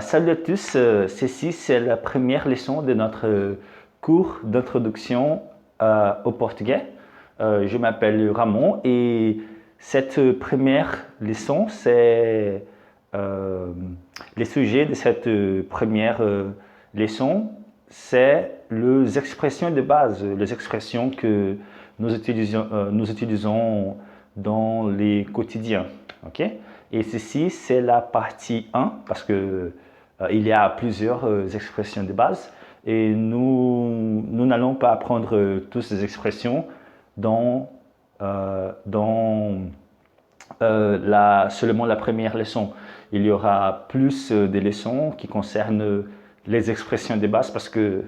Salut à tous, ceci c'est la première leçon de notre cours d'introduction au portugais. Je m'appelle Ramon et cette première leçon, c'est le sujet de cette première leçon, c'est les expressions de base, les expressions que nous utilisons dans les quotidiens. Okay? Et ceci, c'est la partie 1 parce que il y a plusieurs expressions de base et nous n'allons pas apprendre toutes ces expressions dans seulement la première leçon. Il y aura plus de leçons qui concernent les expressions de base parce que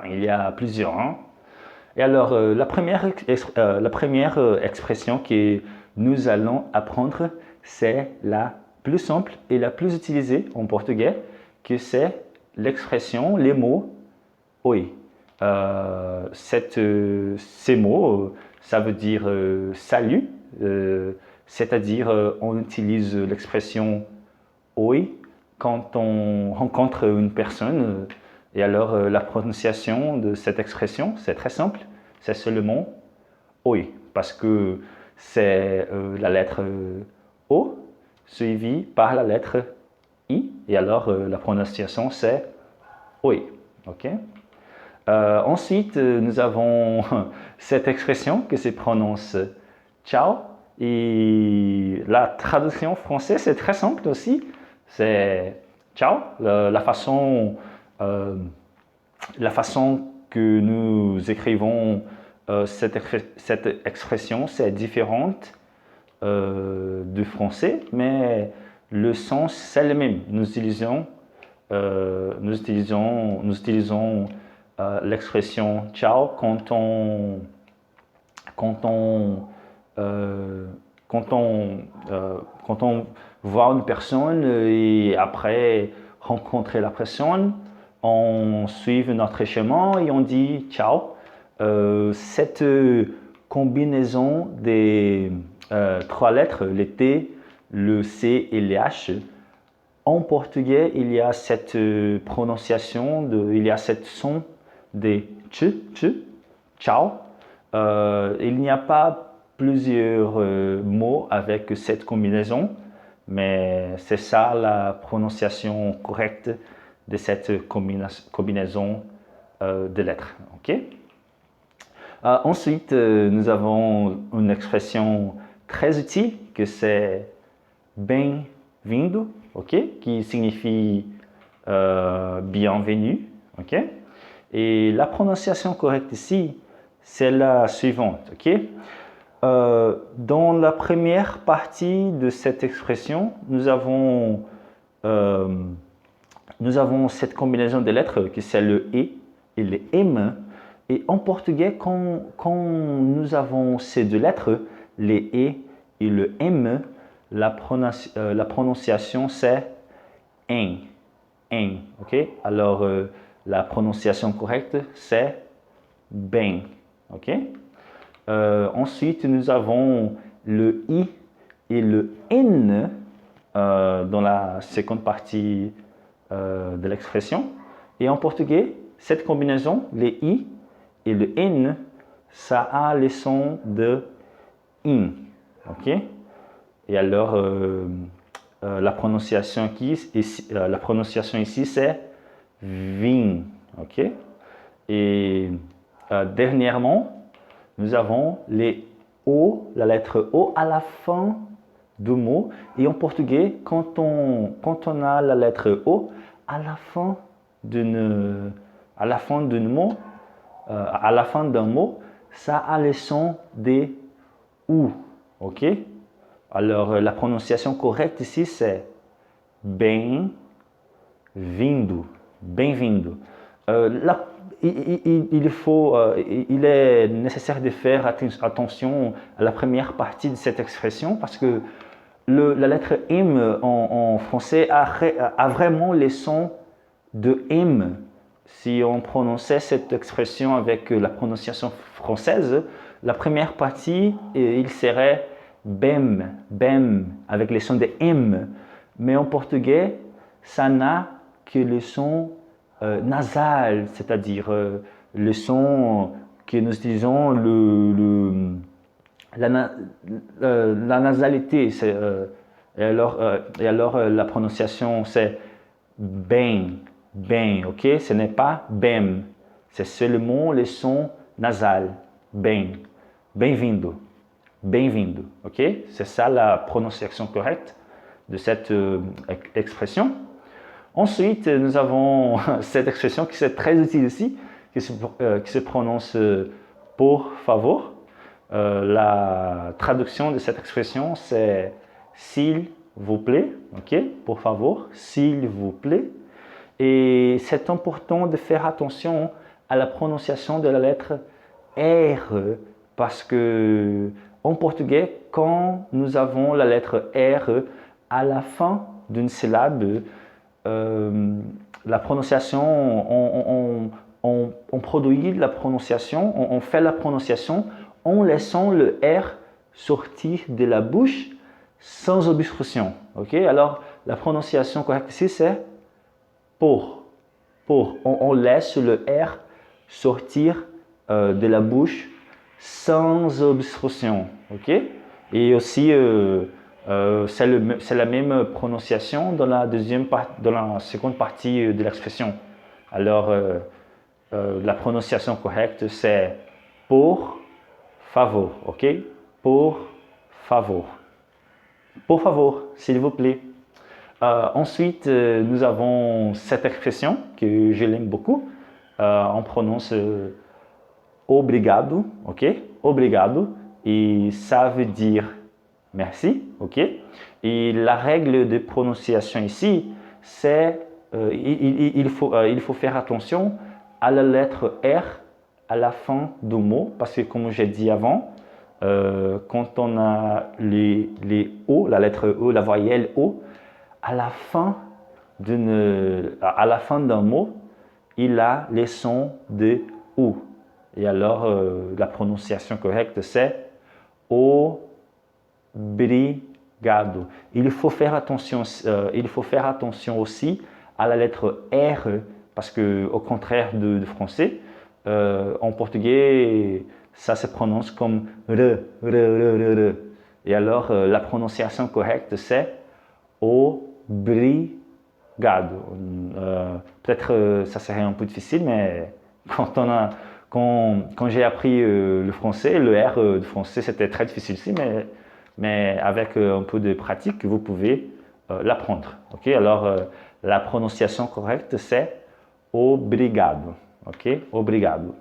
il y a plusieurs. Hein? Et alors, la première expression que nous allons apprendre, c'est la plus simple et la plus utilisée en portugais, que c'est l'expression, les mots « oi ». Ces mots, ça veut dire salut, c'est-à-dire on utilise l'expression « oi » quand on rencontre une personne. Et alors, la prononciation de cette expression, c'est très simple, c'est seulement « oi » parce que c'est la lettre O suivie par la lettre I. Et alors, la prononciation, c'est « oi ». Okay? Ensuite, nous avons cette expression qui se prononce « ciao ». Et la traduction française, c'est très simple aussi. C'est « ciao ». La façon que nous écrivons cette expression, c'est différente du français, mais le sens c'est le même. Nous utilisons l'expression ciao quand on voit une personne et après rencontrer la personne, on suit notre chemin et on dit ciao. Cette combinaison des trois lettres, le T, le C et le H, en portugais, il y a cette prononciation, il y a cette son des ch, ciao. Il n'y a pas plusieurs mots avec cette combinaison, mais c'est ça la prononciation correcte de cette combinaison de lettres. Okay? Ensuite, nous avons une expression très utile que c'est bem-vindo, okay? Qui signifie bienvenue. Okay? Et la prononciation correcte ici, c'est la suivante. Okay? Dans la première partie de cette expression, nous avons cette combinaison de lettres qui c'est le E et le M. Et en portugais, quand nous avons ces deux lettres, les E et le M, la prononciation c'est en. Okay? Alors, la prononciation correcte c'est bem. Okay? Ensuite, nous avons le I et le N dans la seconde partie de l'expression. Et en portugais, cette combinaison, les I et le N, ça a le son de in. Okay? Et alors, la prononciation ici, c'est vin. Okay? Et dernièrement, nous avons les O, la lettre O à la fin du mot. Et en portugais, quand on a la lettre O à la fin d'un mot, ça a le son des OU. Ok? Alors, la prononciation correcte ici, c'est bem-vindo. Bem-vindo. Il est nécessaire de faire attention à la première partie de cette expression parce que la lettre M en français a vraiment le son de M. Si on prononçait cette expression avec la prononciation française, la première partie, il serait bem, avec le son de M. Mais en portugais, ça n'a que le son nasal, c'est-à-dire le son que nous utilisons, la nasalité. La prononciation, c'est ben, ben, ok? Ce n'est pas bem, c'est seulement le son nasal, ben, bem-vindo, bem-vindo, ok? C'est ça la prononciation correcte de cette expression. Ensuite, nous avons cette expression qui est très utile aussi, qui se prononce por favor. La traduction de cette expression, c'est s'il vous plaît, ok? Por favor, s'il vous plaît. Et c'est important de faire attention à la prononciation de la lettre R, parce que en portugais, quand nous avons la lettre R à la fin d'une syllabe, la prononciation, on produit la prononciation, on fait la prononciation en laissant le R sortir de la bouche sans obstruction. Okay? Alors, la prononciation correcte ici, c'est pour. On laisse le R sortir de la bouche sans obstruction. Okay? Et aussi, c'est la même prononciation dans la seconde partie de l'expression. Alors, la prononciation correcte, c'est por favor, ok? Por favor. Por favor, s'il vous plaît. Ensuite, nous avons cette expression que je l'aime beaucoup. On prononce obrigado, ok? Obrigado. Et ça veut dire merci, ok? Et la règle de prononciation ici, c'est il faut faire attention à la lettre R à la fin du mot, parce que comme j'ai dit avant, quand on a les O, la lettre E, la voyelle O, à la fin d'un mot, il a les sons de OU. Et alors, la prononciation correcte, c'est obrigado. Il faut faire attention aussi à la lettre R, parce que au contraire du français, en portugais, ça se prononce comme re. Et alors, la prononciation correcte, c'est obrigado. Peut-être ça serait un peu difficile, mais quand j'ai appris le français, le R du français, c'était très difficile aussi, mais avec un peu de pratique, vous pouvez l'apprendre. Okay? Alors, la prononciation correcte, c'est obrigado. Ok? Obrigado.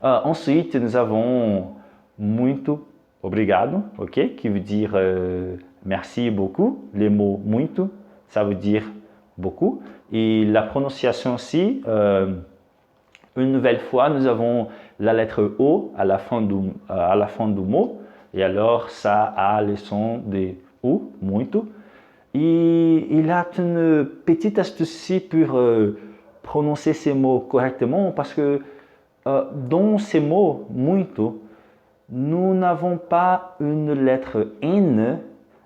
Ensuite, nous avons muito obrigado, ok? Qui veut dire merci beaucoup. Les mots muito, ça veut dire beaucoup. Et la prononciation aussi, une nouvelle fois, nous avons la lettre O à la fin du mot. Et alors, ça a le son de O, muito. Et il a une petite astuce ici pour prononcer ces mots correctement, parce que dans ces mots, muito, nous n'avons pas une lettre N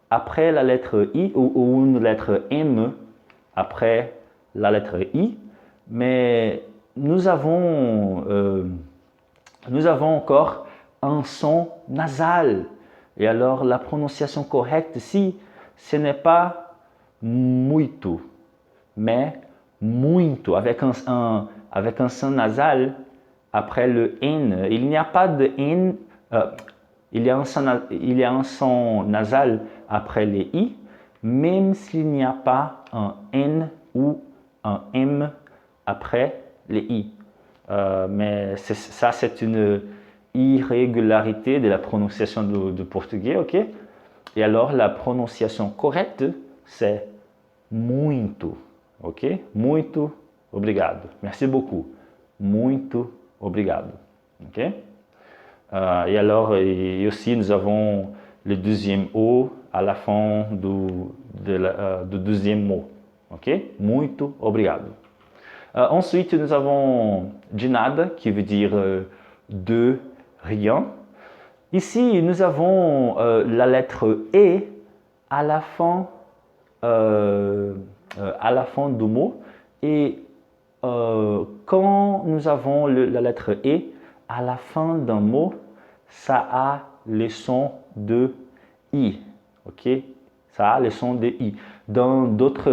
après la lettre I ou une lettre M après la lettre I, mais nous avons encore un son nasal. Et alors la prononciation correcte ici, ce n'est pas muito, mais muito, avec un son nasal après le N. Il n'y a pas de N, il y a un son nasal après les I, même s'il n'y a pas un N ou un M après les I. Mais ça, c'est une irrégularité de la prononciation du portugais, ok? Et alors, la prononciation correcte, c'est muito, ok? Muito obrigado. Merci beaucoup. Muito obrigado, ok? Et alors, et aussi, nous avons le deuxième O à la fin du deuxième mot, ok? Muito obrigado. Ensuite, nous avons de nada, qui veut dire de rien. Ici, nous avons la lettre E à la fin à la fin du mot. Et quand nous avons la lettre E à la fin d'un mot, ça a le son de I. Ok? Ça a le son de I. Dans d'autres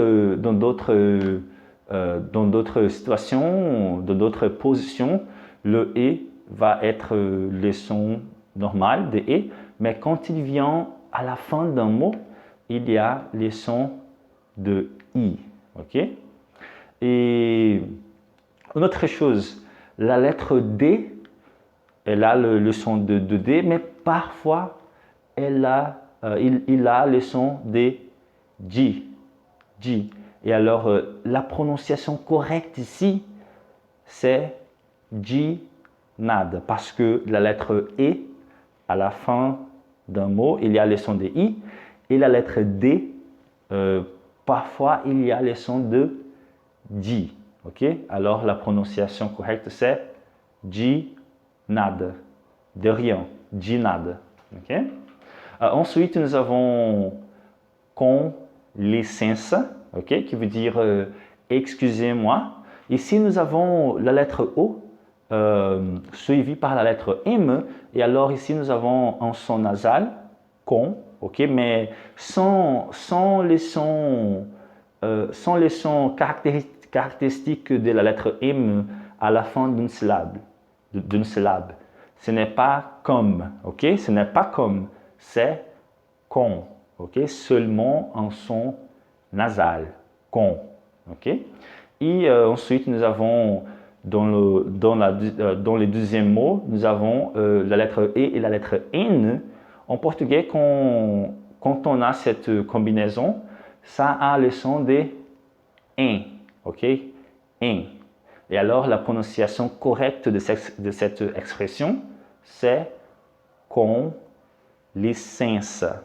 situations, dans d'autres positions, le E va être le son normal de E, mais quand il vient à la fin d'un mot, il y a le son de I. Ok? Et une autre chose, la lettre D, elle a le son de D, mais parfois il a le son de G. G. Et alors, la prononciation correcte ici, c'est G-NAD, parce que la lettre E, à la fin d'un mot, il y a le son de I, et la lettre D, parfois, il y a le son de G. Ok? Alors, la prononciation correcte, c'est G-NAD, de rien, G-NAD. Ok? Ensuite, nous avons com licença, ok, qui veut dire excusez-moi. Ici, nous avons la lettre O suivie par la lettre M. Et alors ici, nous avons un son nasal, con, ok, mais sans les sons caractéristiques de la lettre M à la fin d'une syllabe. Ce n'est pas comme, ok, ce n'est pas comme, c'est con. Ok, seulement un son nasal, con. Ok, et ensuite nous avons dans le deuxième mot, nous avons la lettre E et la lettre N. En portugais, quand on a cette combinaison, ça a le son de en. Ok, en. Et alors la prononciation correcte de cette expression, c'est com licença.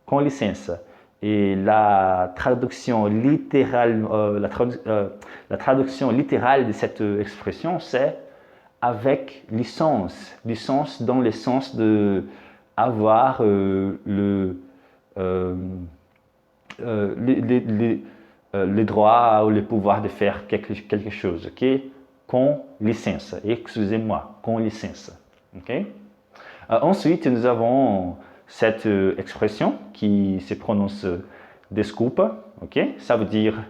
Com licença. Et la traduction littérale, la traduction littérale de cette expression, c'est avec licence. Licence dans le sens de avoir le droit ou le pouvoir de faire quelque chose. Ok? Com licença. Excusez-moi. Com licença. Ok? Ensuite, nous avons cette expression qui se prononce desculpa, ok? Ça veut dire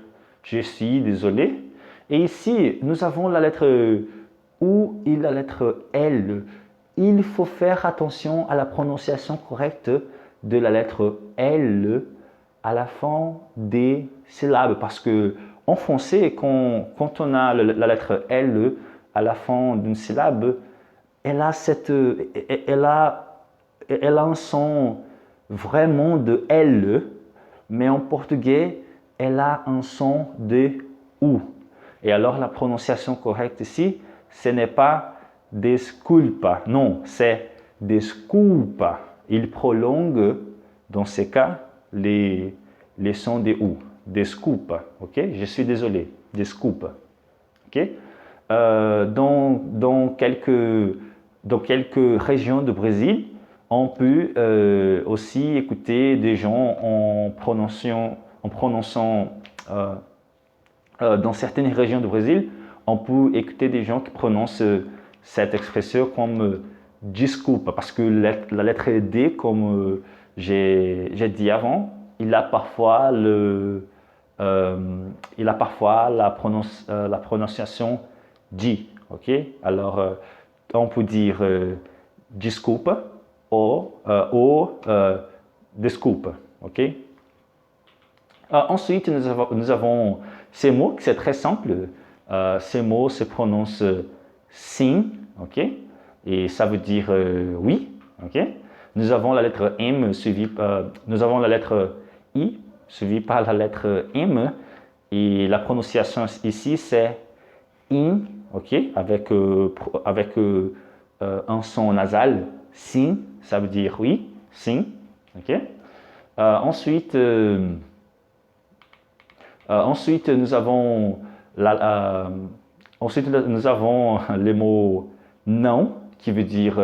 je suis désolé. Et ici, nous avons la lettre U et la lettre L. Il faut faire attention à la prononciation correcte de la lettre L à la fin des syllabes, parce que en français, quand on a la lettre L à la fin d'une syllabe, elle a un son vraiment de L, mais en portugais, elle a un son de U. Et alors la prononciation correcte ici, ce n'est pas desculpa, non, c'est desculpa. Il prolonge dans ces cas les sons de U. Desculpa, ok? Je suis désolé, desculpa, ok? Dans quelques régions du Brésil, on peut aussi écouter des gens en prononçant dans certaines régions du Brésil, on peut écouter des gens qui prononcent cette expression comme desculpa, parce que la lettre D, comme j'ai dit avant, il a parfois la prononciation D. Ok? Alors, on peut dire desculpa ou desculpa. Ok? Ensuite, nous avons ces mots, c'est très simple. Ces mots se prononcent sim, ok? Et ça veut dire oui, ok? Nous avons la lettre M nous avons la lettre I suivie par la lettre M. Et la prononciation ici, c'est in, ok? Avec un son nasal, sim, ça veut dire oui, sim, ok? Ensuite, nous avons le mot non qui veut dire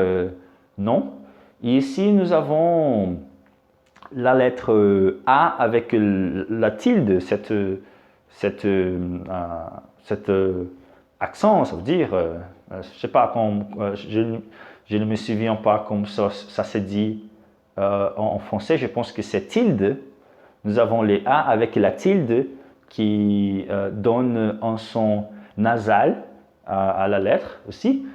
non. Et ici, nous avons la lettre A avec la tilde, cet accent, ça veut dire, je ne sais pas, je ne me souviens pas comment ça se dit en français, je pense que c'est tilde. Nous avons les A avec la tilde qui donne un son nasal à la lettre aussi,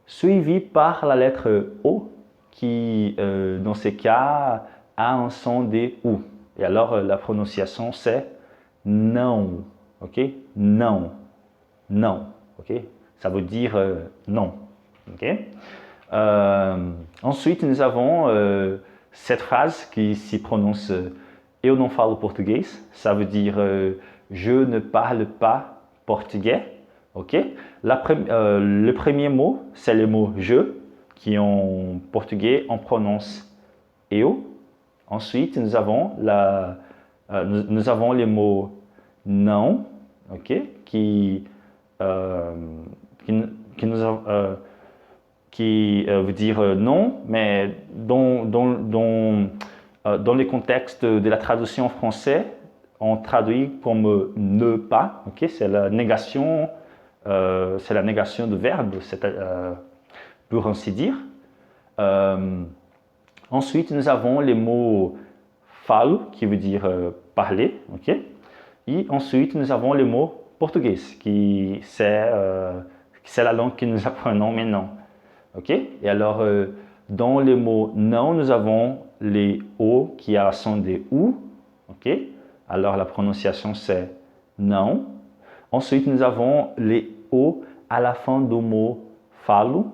suivi par la lettre O qui, dans ces cas, a un son des OU. Et alors, la prononciation, c'est non. OK? Non. Non. OK? Ça veut dire non. OK? Ensuite, nous avons cette phrase qui s'y prononce eu não falo português. Ça veut dire je ne parle pas portugais. OK? Le premier mot, c'est le mot je, qui en portugais, on prononce eu. Ensuite, nous avons, nous avons les mots non, okay, qui veut dire non, mais dans le contexte de la traduction en français, on traduit comme ne pas, okay, c'est la négation de verbe, pour ainsi dire. Ensuite, nous avons les mots falo, qui veut dire parler, ok? Et ensuite, nous avons le mot portugais, qui c'est la langue que nous apprenons maintenant, ok? Et alors, dans le mot non, nous avons les O qui a son des OU, ok? Alors, la prononciation c'est non. Ensuite, nous avons les O à la fin du mot falo,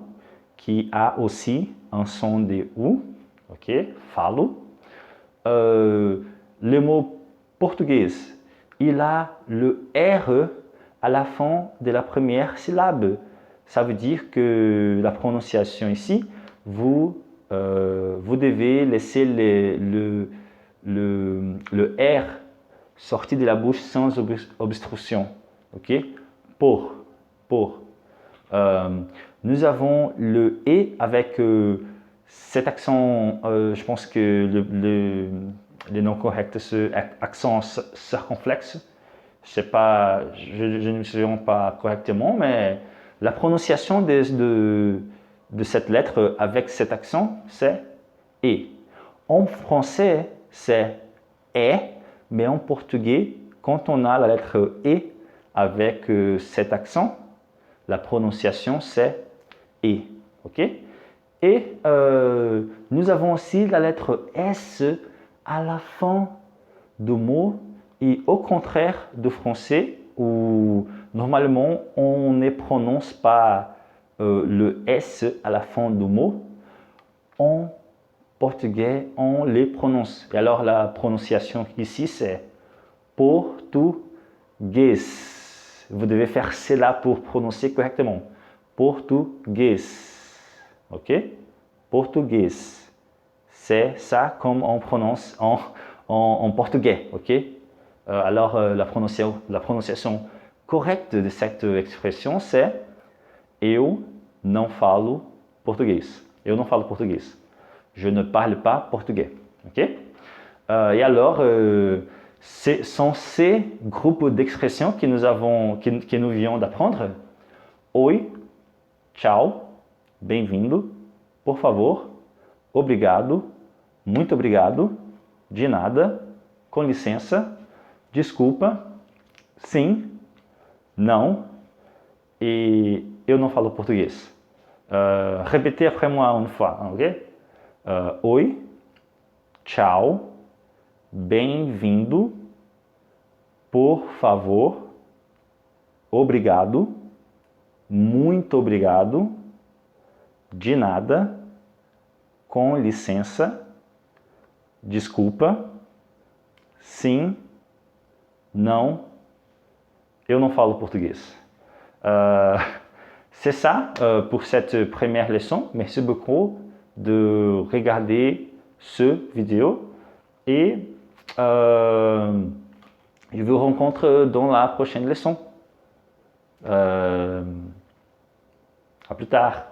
qui a aussi un son des OU. Ok, falo. Le mot portugais, il a le R à la fin de la première syllabe. Ça veut dire que la prononciation ici, vous devez laisser le R sorti de la bouche sans obstruction. Ok, pour. Nous avons le E avec cet accent, je pense que le nom correct, c'est accent circonflexe. Je sais pas, je ne me souviens pas correctement, mais la prononciation de cette lettre avec cet accent, c'est E. En français, c'est E, mais en portugais, quand on a la lettre E avec cet accent, la prononciation, c'est E. OK? Et nous avons aussi la lettre S à la fin du mot. Et au contraire du français, où normalement on ne prononce pas le S à la fin du mot, en portugais on les prononce. Et alors la prononciation ici c'est português. Vous devez faire cela pour prononcer correctement. Português. Ok? Portugais. C'est ça comme on prononce en portugais. Ok? Alors la prononciation correcte de cette expression c'est eu não falo português. Eu não falo português. Je ne parle pas portugais. Ok? Et alors, ce sont ces groupes d'expressions que nous venons d'apprendre. Oi, tchau, bem-vindo, por favor, obrigado, muito obrigado, de nada, com licença, desculpa, sim, não, et eu não falo português. Répétez après moi une fois, ok? Oi, tchau, bem-vindo, por favor, obrigado, muito obrigado, de nada, com licença, desculpa, sim, não, eu não falo português. C'est ça pour cette première leçon. Merci beaucoup de regarder ce vidéo et je vous rencontre dans la prochaine leçon. À plus tard.